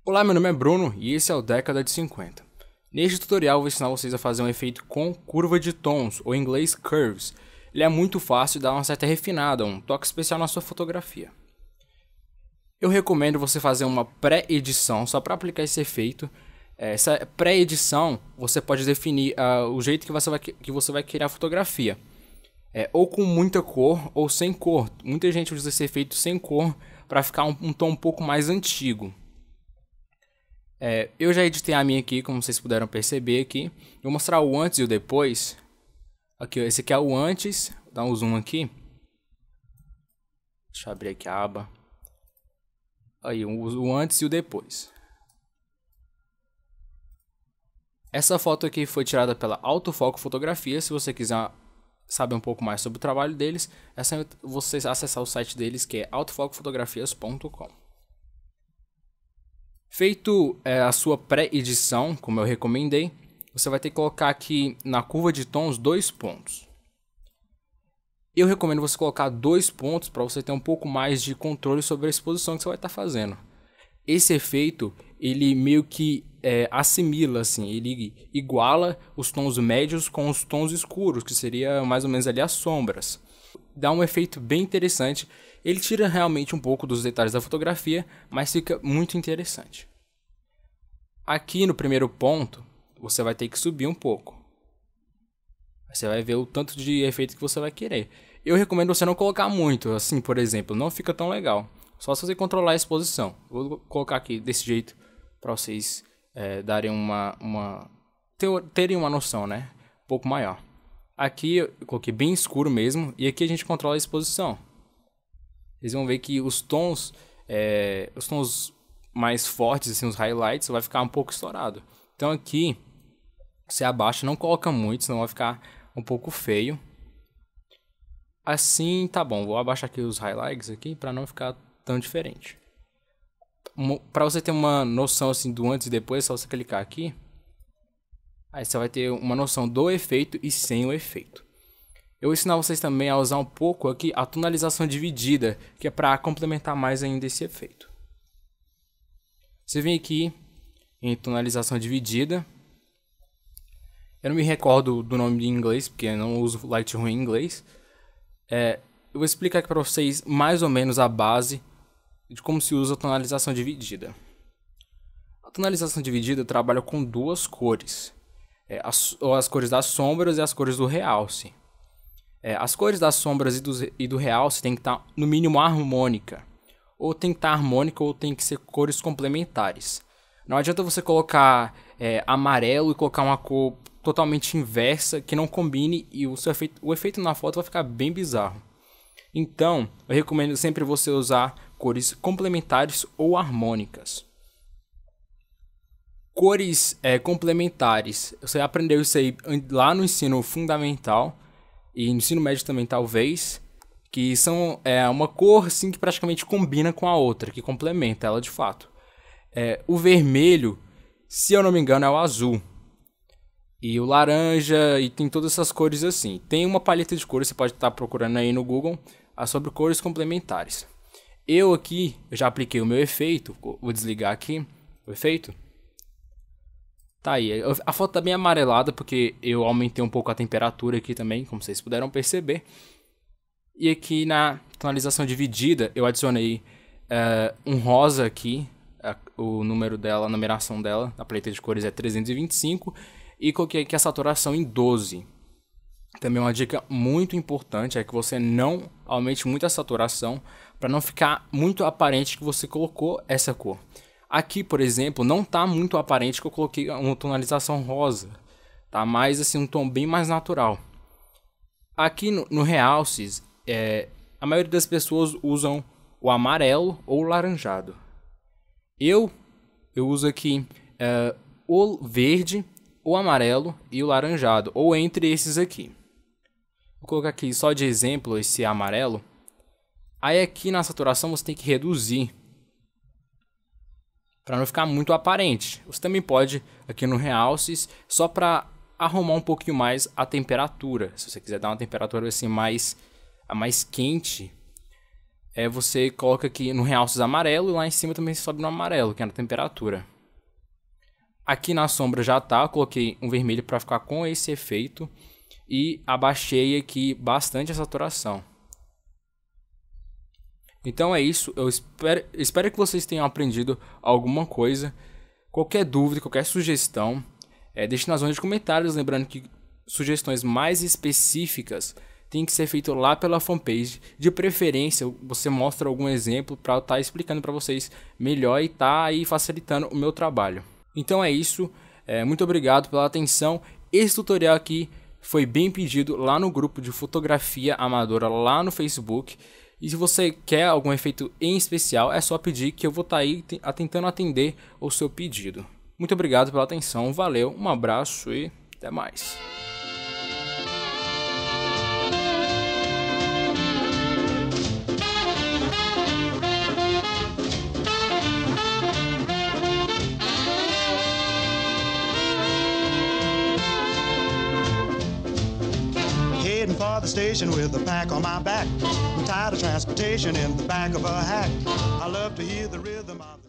Olá, meu nome é Bruno e esse é o Década de 50. Neste tutorial eu vou ensinar vocês a fazer um efeito com curva de tons, ou em inglês curves. Ele é muito fácil e dá uma certa refinada, um toque especial na sua fotografia. Eu recomendo você fazer uma pré-edição só para aplicar esse efeito. Essa pré-edição você pode definir o jeito que você vai querer a fotografia. Ou com muita cor ou sem cor. Muita gente usa esse efeito sem cor para ficar um tom um pouco mais antigo. Eu já editei a minha aqui, como vocês puderam perceber aqui. Vou mostrar o antes e o depois. Aqui, esse aqui é o antes. Vou dar um zoom aqui. Deixa eu abrir aqui a aba. Aí, o antes e o depois. Essa foto aqui foi tirada pela Autofoco Fotografia. Se você quiser saber um pouco mais sobre o trabalho deles, é só você acessar o site deles, que é autofocofotografias.com. Feito a sua pré-edição, como eu recomendei, você vai ter que colocar aqui na curva de tons 2 pontos. Eu recomendo você colocar 2 pontos para você ter um pouco mais de controle sobre a exposição que você vai estar fazendo. Esse efeito, ele meio que assimila, assim, ele iguala os tons médios com os tons escuros, que seria mais ou menos ali as sombras. Dá um efeito bem interessante. Ele tira realmente um pouco dos detalhes da fotografia, mas fica muito interessante. Aqui no primeiro ponto, você vai ter que subir um pouco. Você vai ver o tanto de efeito que você vai querer. Eu recomendo você não colocar muito, assim, por exemplo, não fica tão legal. Só se você controlar a exposição. Vou colocar aqui desse jeito para vocês darem terem uma noção, né? Um pouco maior. Aqui eu coloquei bem escuro mesmo, e aqui a gente controla a exposição. Vocês vão ver que os tons mais fortes, assim, os highlights, vai ficar um pouco estourado. Então aqui, você abaixa, não coloca muito, senão vai ficar um pouco feio. Assim, tá bom. Vou abaixar aqui os highlights aqui para não ficar tão diferente. Para você ter uma noção assim do antes e depois, é só você clicar aqui. Aí você vai ter uma noção do efeito e sem o efeito. Eu vou ensinar vocês também a usar um pouco aqui a tonalização dividida, que é para complementar mais ainda esse efeito. Você vem aqui em tonalização dividida. Eu não me recordo do nome em inglês, porque eu não uso Lightroom em inglês. Eu vou explicar aqui para vocês mais ou menos a base de como se usa a tonalização dividida. A tonalização dividida trabalha com duas cores. As cores das sombras e as cores do realce. As cores das sombras e do realce tem que estar no mínimo harmônica. Ou tem que estar harmônica ou tem que ser cores complementares. Não adianta você colocar amarelo e colocar uma cor totalmente inversa que não combine e o efeito na foto vai ficar bem bizarro. Então, eu recomendo sempre você usar cores complementares ou harmônicas. Cores complementares, você aprendeu isso aí lá no ensino fundamental e no ensino médio também talvez, que são uma cor assim, que praticamente combina com a outra, que complementa ela de fato. O vermelho, se eu não me engano, é o azul. E o laranja, e tem todas essas cores assim. Tem uma paleta de cores, você pode estar procurando aí no Google, sobre cores complementares. Eu já apliquei o meu efeito, vou desligar aqui o efeito. Tá aí, a foto tá bem amarelada porque eu aumentei um pouco a temperatura aqui também, como vocês puderam perceber. E aqui na tonalização dividida, eu adicionei um rosa aqui, o número dela, a numeração dela, na paleta de cores é 325, e coloquei aqui a saturação em 12. Também uma dica muito importante é que você não aumente muito a saturação para não ficar muito aparente que você colocou essa cor. Aqui, por exemplo, não está muito aparente que eu coloquei uma tonalização rosa. Tá mais assim, um tom bem mais natural. Aqui no realces, a maioria das pessoas usam o amarelo ou o laranjado. Eu uso aqui o verde, o amarelo e o laranjado, ou entre esses aqui. Vou colocar aqui só de exemplo esse amarelo. Aí aqui na saturação você tem que reduzir para não ficar muito aparente. Você também pode aqui no realces só para arrumar um pouquinho mais a temperatura. Se você quiser dar uma temperatura assim mais quente, você coloca aqui no realces amarelo e lá em cima também sobe no amarelo, que é na temperatura. Aqui na sombra já tá, eu coloquei um vermelho para ficar com esse efeito e abaixei aqui bastante a saturação. Então é isso, eu espero que vocês tenham aprendido alguma coisa. Qualquer dúvida, qualquer sugestão, deixe na zona de comentários, lembrando que sugestões mais específicas tem que ser feito lá pela fanpage. De preferência, você mostra algum exemplo para eu estar explicando para vocês melhor e tá aí facilitando o meu trabalho. Então é isso, muito obrigado pela atenção. Esse tutorial aqui foi bem pedido lá no grupo de fotografia amadora lá no Facebook. E se você quer algum efeito em especial, é só pedir que eu vou estar aí tentando atender o seu pedido. Muito obrigado pela atenção, valeu, um abraço e até mais. Heading for the station with a pack on my back. I'm tired of transportation in the back of a hack. I love to hear the rhythm of the